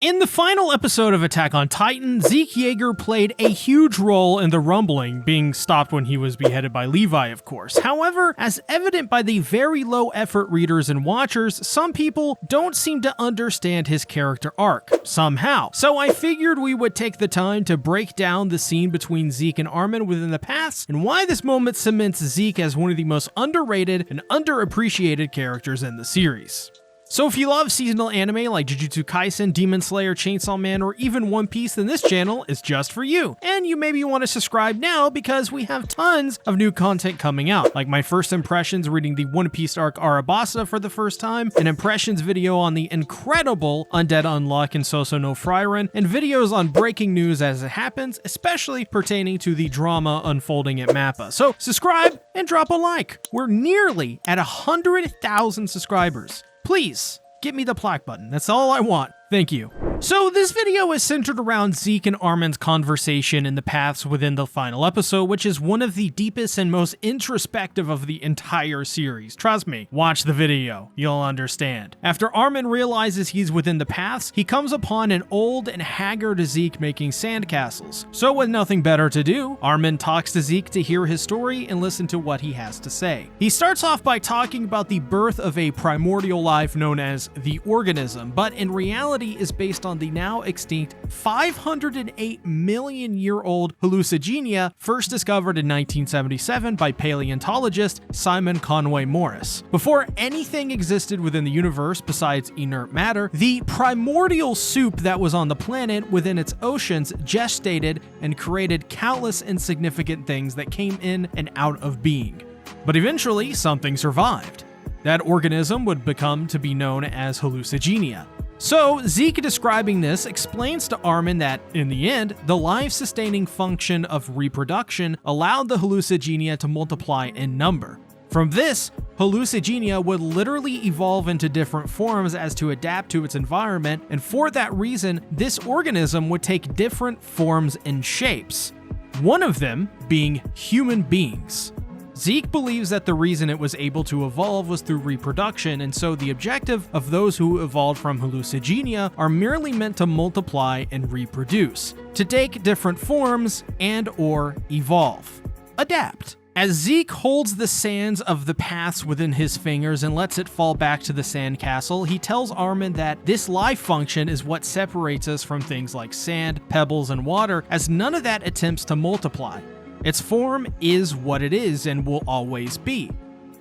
In the final episode of Attack on Titan, Zeke Yaeger played a huge role in the rumbling, being stopped when he was beheaded by Levi, of course. However, as evident by the very low-effort readers and watchers, some people don't seem to understand his character arc, somehow. So I figured we would take the time to break down the scene between Zeke and Armin within the paths, and why this moment cements Zeke as one of the most underrated and underappreciated characters in the series. So if you love seasonal anime like Jujutsu Kaisen, Demon Slayer, Chainsaw Man, or even One Piece, then this channel is just for you. And you maybe want to subscribe now because we have tons of new content coming out, like my first impressions reading the One Piece arc Arabasa for the first time, an impressions video on the incredible Undead Unluck and Soso no Frieren, and videos on breaking news as it happens, especially pertaining to the drama unfolding at Mappa. So subscribe and drop a like. We're nearly at 100,000 subscribers. Please, get me the plaque button. That's all I want. Thank you. So this video is centered around Zeke and Armin's conversation in the paths within the final episode, which is one of the deepest and most introspective of the entire series. Trust me, watch the video. You'll understand. After Armin realizes he's within the paths, he comes upon an old and haggard Zeke making sandcastles. So with nothing better to do, Armin talks to Zeke to hear his story and listen to what he has to say. He starts off by talking about the birth of a primordial life known as the organism, but in reality is based on the now extinct 508 million year old hallucigenia first discovered in 1977 by paleontologist Simon Conway Morris. Before anything existed within the universe besides inert matter, the primordial soup that was on the planet within its oceans gestated and created countless insignificant things that came in and out of being. But eventually, something survived. That organism would become to be known as hallucigenia. So, Zeke describing this explains to Armin that, in the end, the life-sustaining function of reproduction allowed the hallucigenia to multiply in number. From this, hallucigenia would literally evolve into different forms as to adapt to its environment, and for that reason, this organism would take different forms and shapes, one of them being human beings. Zeke believes that the reason it was able to evolve was through reproduction, and so the objective of those who evolved from hallucigenia are merely meant to multiply and reproduce, to take different forms and/or evolve. Adapt. As Zeke holds the sands of the paths within his fingers and lets it fall back to the sandcastle, he tells Armin that this life function is what separates us from things like sand, pebbles, and water, as none of that attempts to multiply. Its form is what it is and will always be.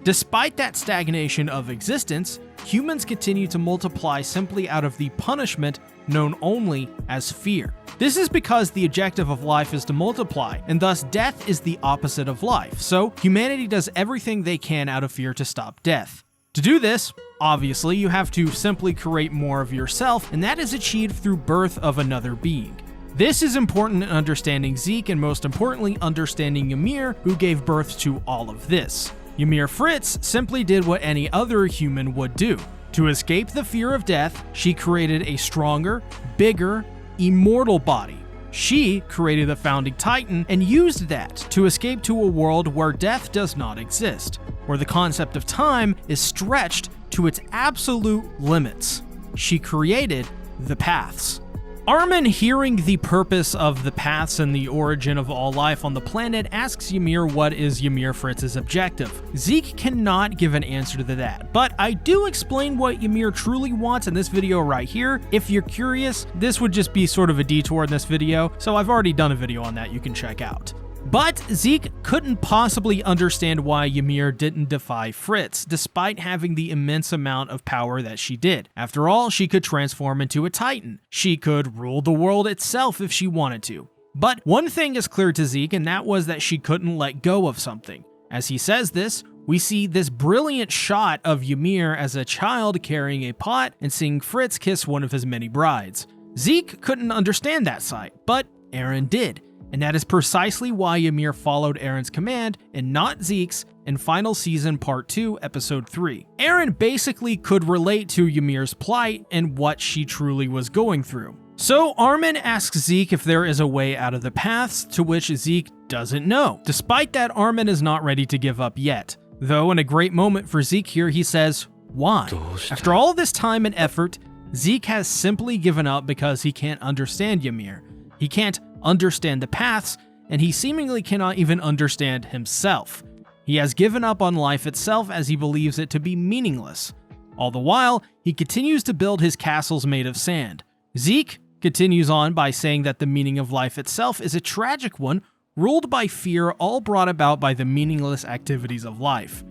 Despite that stagnation of existence, humans continue to multiply simply out of the punishment known only as fear. This is because the objective of life is to multiply, and thus death is the opposite of life, so humanity does everything they can out of fear to stop death. To do this, obviously, you have to simply create more of yourself, and that is achieved through birth of another being. This is important in understanding Zeke and most importantly understanding Ymir, who gave birth to all of this. Ymir Fritz simply did what any other human would do. To escape the fear of death, she created a stronger, bigger, immortal body. She created the founding Titan and used that to escape to a world where death does not exist, where the concept of time is stretched to its absolute limits. She created the paths. Armin, hearing the purpose of the paths and the origin of all life on the planet, asks Ymir what is Ymir Fritz's objective. Zeke cannot give an answer to that, but I do explain what Ymir truly wants in this video right here. If you're curious, this would just be sort of a detour in this video, so I've already done a video on that you can check out. But Zeke couldn't possibly understand why Ymir didn't defy Fritz, despite having the immense amount of power that she did. After all, she could transform into a Titan. She could rule the world itself if she wanted to. But one thing is clear to Zeke, and that was that she couldn't let go of something. As he says this, we see this brilliant shot of Ymir as a child carrying a pot and seeing Fritz kiss one of his many brides. Zeke couldn't understand that sight, but Eren did. And that is precisely why Ymir followed Eren's command and not Zeke's in Final Season Part 2, Episode 3. Eren basically could relate to Ymir's plight and what she truly was going through. So Armin asks Zeke if there is a way out of the paths, to which Zeke doesn't know. Despite that, Armin is not ready to give up yet. Though in a great moment for Zeke here, he says, "Why?" After all this time and effort, Zeke has simply given up because he can't understand Ymir. He can't understand the paths, and he seemingly cannot even understand himself. He has given up on life itself as he believes it to be meaningless. All the while, he continues to build his castles made of sand. Zeke continues on by saying that the meaning of life itself is a tragic one, ruled by fear, all brought about by the meaningless activities of life.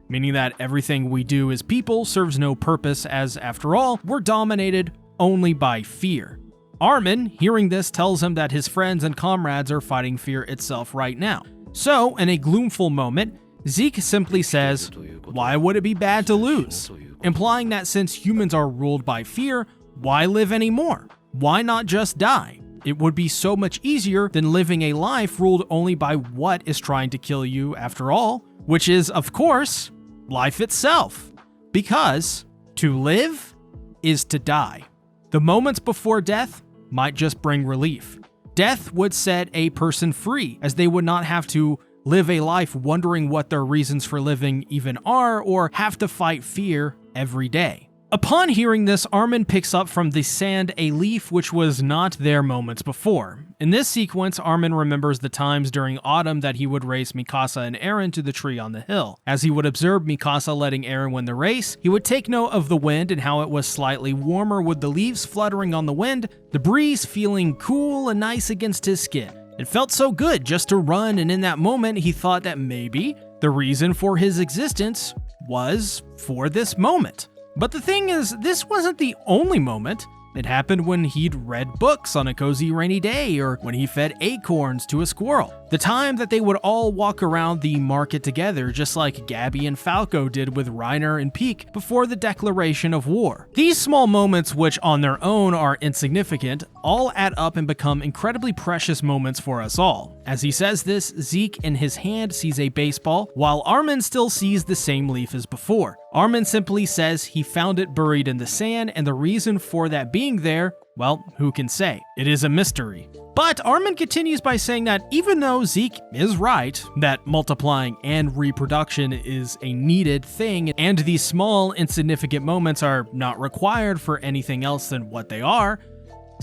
Meaning that everything we do as people serves no purpose, as after all, we're dominated only by fear. Armin, hearing this, tells him that his friends and comrades are fighting fear itself right now. So, in a gloomful moment, Zeke simply says, "Why would it be bad to lose?" Implying that since humans are ruled by fear, why live anymore? Why not just die? It would be so much easier than living a life ruled only by what is trying to kill you after all, which is, of course, life itself. Because to live is to die. The moments before death might just bring relief. Death would set a person free, as they would not have to live a life wondering what their reasons for living even are, or have to fight fear every day. Upon hearing this, Armin picks up from the sand a leaf which was not there moments before. In this sequence, Armin remembers the times during autumn that he would race Mikasa and Eren to the tree on the hill. As he would observe Mikasa letting Eren win the race, he would take note of the wind and how it was slightly warmer with the leaves fluttering on the wind, the breeze feeling cool and nice against his skin. It felt so good just to run, and in that moment he thought that maybe the reason for his existence was for this moment. But the thing is, this wasn't the only moment. It happened when he'd read books on a cozy rainy day, or when he fed acorns to a squirrel. The time that they would all walk around the market together, just like Gabby and Falco did with Reiner and Peak before the declaration of war. These small moments, which on their own are insignificant, all add up and become incredibly precious moments for us all. As he says this, Zeke in his hand sees a baseball, while Armin still sees the same leaf as before. Armin simply says he found it buried in the sand, and the reason for that being there, well, who can say? It is a mystery. But Armin continues by saying that even though Zeke is right, that multiplying and reproduction is a needed thing, and these small, insignificant moments are not required for anything else than what they are,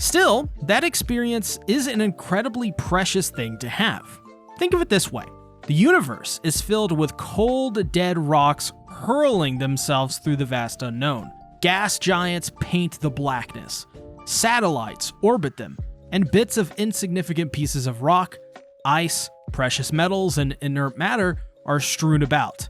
still, that experience is an incredibly precious thing to have. Think of it this way. The universe is filled with cold, dead rocks hurling themselves through the vast unknown. Gas giants paint the blackness. Satellites orbit them, and bits of insignificant pieces of rock, ice, precious metals, and inert matter are strewn about.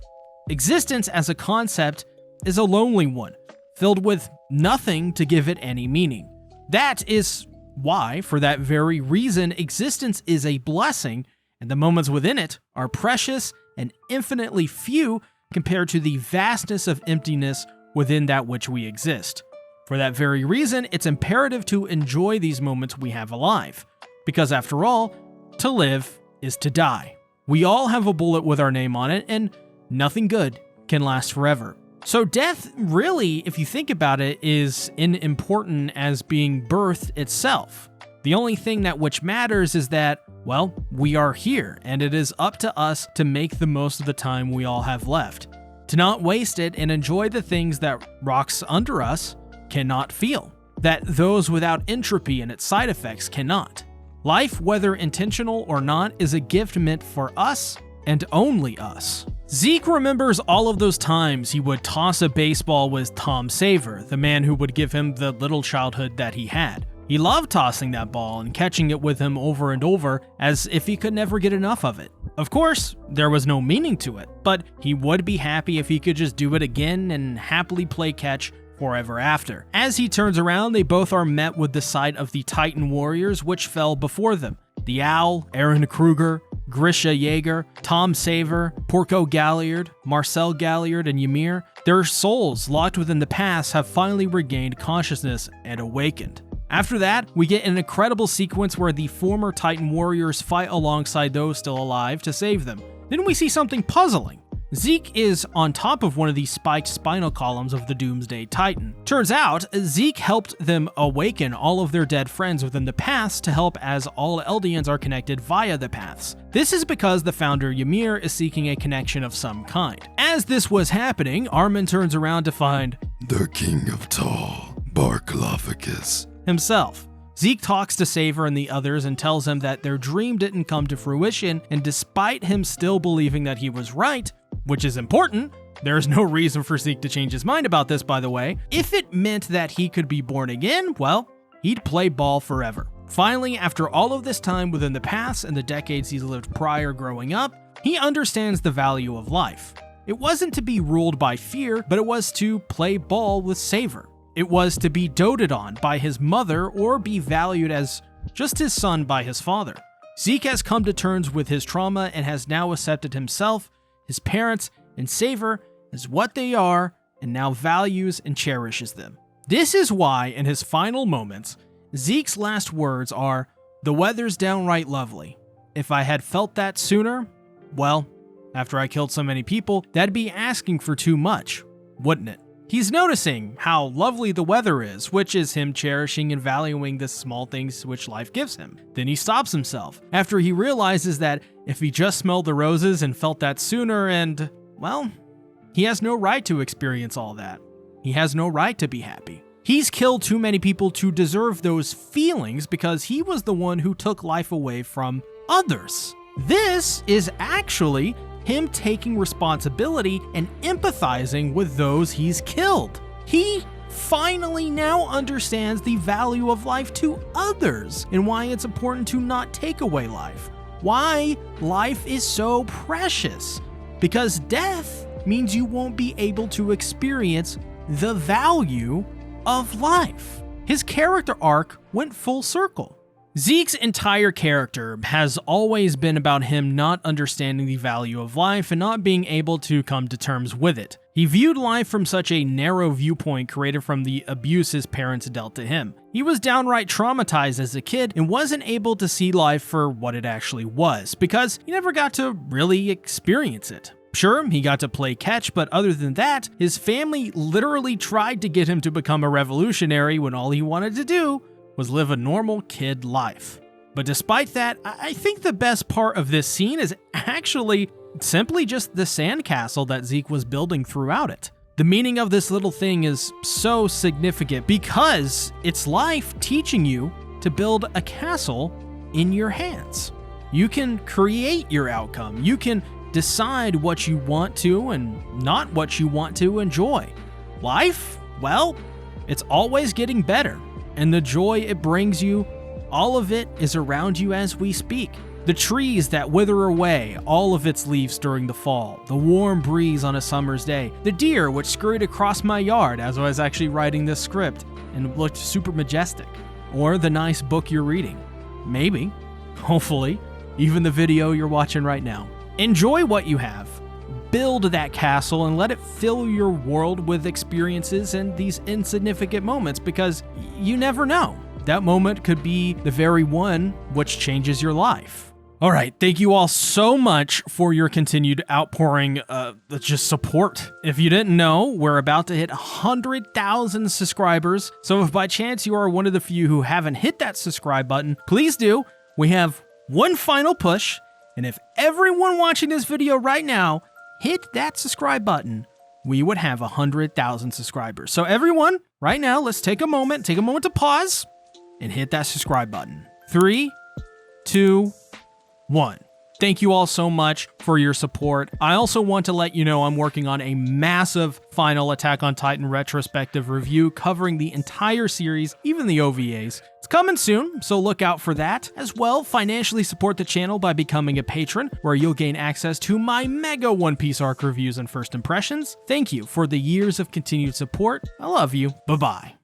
Existence as a concept is a lonely one, filled with nothing to give it any meaning. That is why, for that very reason, existence is a blessing, and the moments within it are precious and infinitely few compared to the vastness of emptiness within that which we exist. For that very reason, it's imperative to enjoy these moments we have alive, because after all, to live is to die. We all have a bullet with our name on it, and nothing good can last forever. So death, really, if you think about it, is unimportant as being birth itself. The only thing that which matters is that, well, we are here, and it is up to us to make the most of the time we all have left. To not waste it and enjoy the things that rocks under us cannot feel, that those without entropy and its side effects cannot. Life, whether intentional or not, is a gift meant for us and only us. Zeke remembers all of those times he would toss a baseball with Tom Saver, the man who would give him the little childhood that he had. He loved tossing that ball and catching it with him over and over as if he could never get enough of it. Of course, there was no meaning to it, but he would be happy if he could just do it again and happily play catch forever after. As he turns around, they both are met with the sight of the Titan warriors which fell before them. The Owl, Eren Kruger, Grisha Yaeger, Tom Saver, Porco Galliard, Marcel Galliard, and Ymir, their souls locked within the past have finally regained consciousness and awakened. After that, we get an incredible sequence where the former Titan warriors fight alongside those still alive to save them. Then we see something puzzling. Zeke is on top of one of the spiked spinal columns of the Doomsday Titan. Turns out, Zeke helped them awaken all of their dead friends within the paths to help, as all Eldians are connected via the paths. This is because the founder Ymir is seeking a connection of some kind. As this was happening, Armin turns around to find the King of Tall, Barklophagus himself. Zeke talks to Saver and the others and tells him that their dream didn't come to fruition, and despite him still believing that he was right, which is important, there's no reason for Zeke to change his mind about this, by the way. If it meant that he could be born again, well, he'd play ball forever. Finally, after all of this time within the past and the decades he's lived prior growing up, he understands the value of life. It wasn't to be ruled by fear, but it was to play ball with Saver. It was to be doted on by his mother or be valued as just his son by his father. Zeke has come to terms with his trauma and has now accepted himself, his parents, and Saver as what they are, and now values and cherishes them. This is why, in his final moments, Zeke's last words are, "The weather's downright lovely. If I had felt that sooner, well, after I killed so many people, that'd be asking for too much, wouldn't it?" He's noticing how lovely the weather is, which is him cherishing and valuing the small things which life gives him. Then he stops himself, after he realizes that if he just smelled the roses and felt that sooner and, well, he has no right to experience all that. He has no right to be happy. He's killed too many people to deserve those feelings because he was the one who took life away from others. This is actually him taking responsibility and empathizing with those he's killed. He finally now understands the value of life to others and why it's important to not take away life. Why life is so precious. Because death means you won't be able to experience the value of life. His character arc went full circle. Zeke's entire character has always been about him not understanding the value of life and not being able to come to terms with it. He viewed life from such a narrow viewpoint created from the abuse his parents dealt to him. He was downright traumatized as a kid and wasn't able to see life for what it actually was because he never got to really experience it. Sure, he got to play catch, but other than that, his family literally tried to get him to become a revolutionary when all he wanted to do was live a normal kid life. But despite that, I think the best part of this scene is actually simply just the sandcastle that Zeke was building throughout it. The meaning of this little thing is so significant because it's life teaching you to build a castle in your hands. You can create your outcome. You can decide what you want to and not what you want to enjoy. Life, well, it's always getting better. And the joy it brings you, all of it is around you as we speak. The trees that wither away all of its leaves during the fall, the warm breeze on a summer's day, the deer which scurried across my yard as I was actually writing this script and looked super majestic, or the nice book you're reading. Maybe, hopefully, even the video you're watching right now. Enjoy what you have. Build that castle and let it fill your world with experiences and these insignificant moments because you never know. That moment could be the very one which changes your life. All right, thank you all so much for your continued outpouring, just support. If you didn't know, we're about to hit 100,000 subscribers. So if by chance you are one of the few who haven't hit that subscribe button, please do. We have one final push. And if everyone watching this video right now hit that subscribe button, we would have 100,000 subscribers. So everyone, right now, let's take a moment to pause and hit that subscribe button. 3, 2, 1. Thank you all so much for your support. I also want to let you know I'm working on a massive final Attack on Titan retrospective review covering the entire series, even the OVAs. It's coming soon, so look out for that. As well, financially support the channel by becoming a patron, where you'll gain access to my mega One Piece arc reviews and first impressions. Thank you for the years of continued support. I love you. Bye-bye.